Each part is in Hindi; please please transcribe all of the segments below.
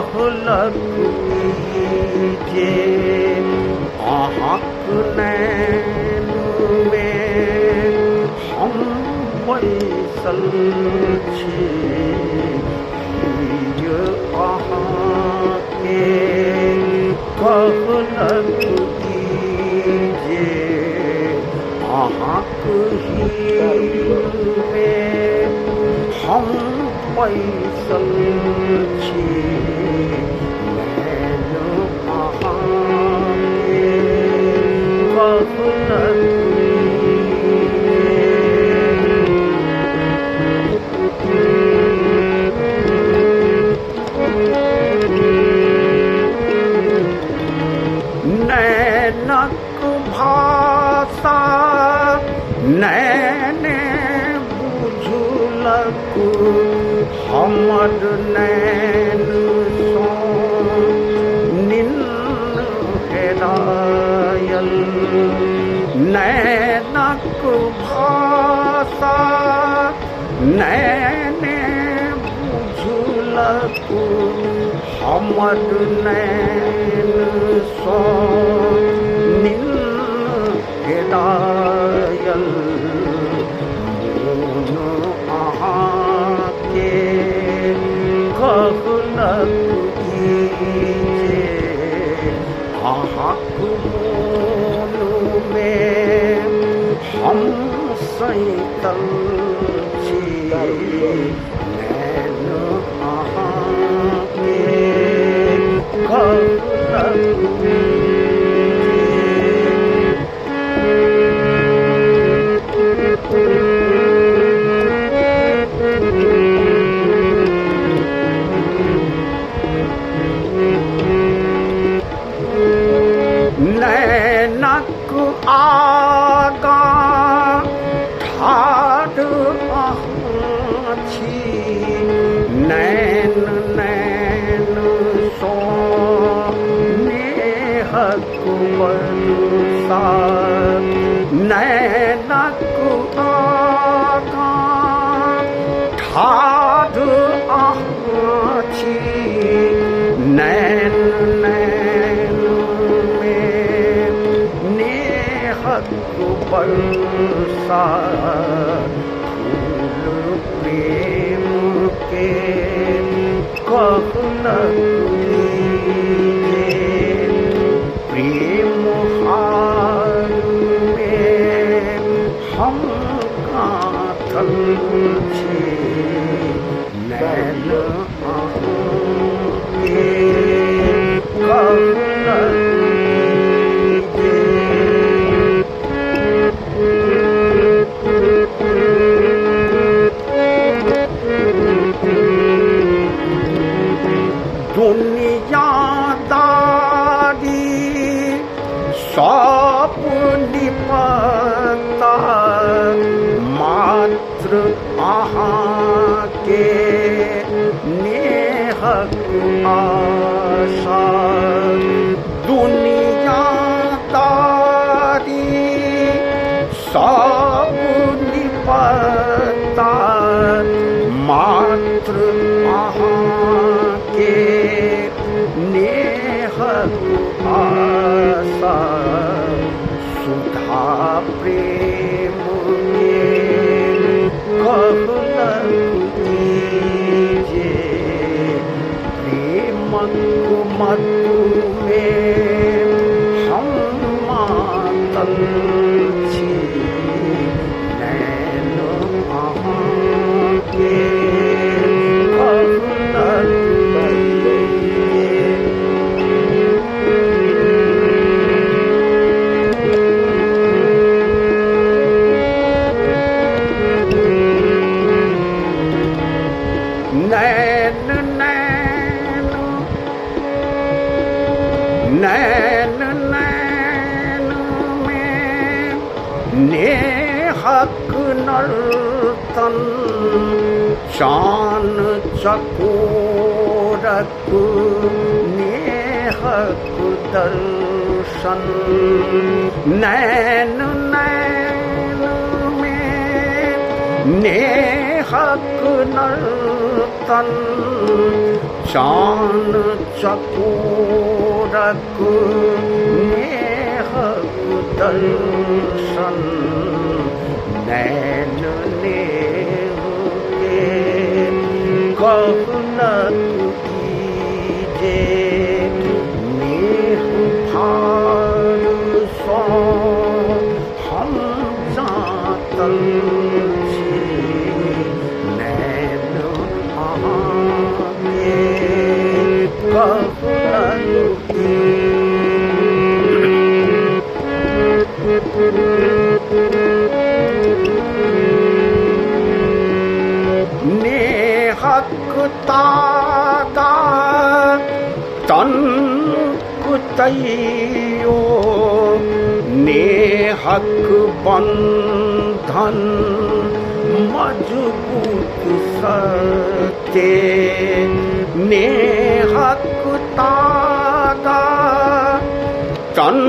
कहलक जे अहाँक नैन में हम बैसल छी अहाँके कहलक जे अहाँक में हम बैसल छी नैन अहाँके कहलक नैनक भाषा नैने बुझलक हमर नैन सँ निन्न हेरायल नैनक भाषा नैने बुझलक हमर नैन सँ निन्न हेरायल मोन अहाँके कहलक जे अहाँक मोन में हम सैतल छी नैन अहाँके कहलक नैनक आगा ठाढ़ अहाँ छी नैन नैन सँ नेहक वर्षा नैनक आगा ठाढ़ अहाँ छी नैन नैन में नेहक वर्षा फूल प्रेम के कहलक प्रेम हार में हम गाथल छी नैन अहाँके कहलक दुनियादारी सब निपटा मात्र अहाँके नेहक आशा दुनियादारी सब निपटा मात्र अहाँके नेहक आशा सुधा प्रेम के कहलक जे प्रेमक मधु में हम मातल छी नैन अहाँके नैन नैन नैन नैन में नेहक नर्तन चान चकोरक नेहक दर्शन नैन नैन में नेहक हक नर्तन चान चकोरक नेहक दर्शन नैन नेह के कहलक कीजे नेह भार सो हम जातल छी नैन अहाँके कहलक नेहक तागा तन कुतैयो नेहक बंधन मजबूत सते नेहक तागा तन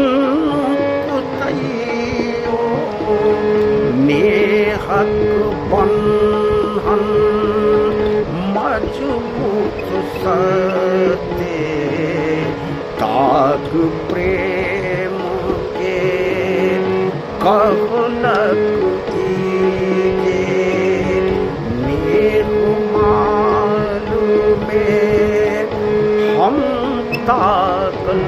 कुतैयो नेहक बंधन मजबूत सते ताक प्रेम के कहलक कीजे नेह माल में हम ताकल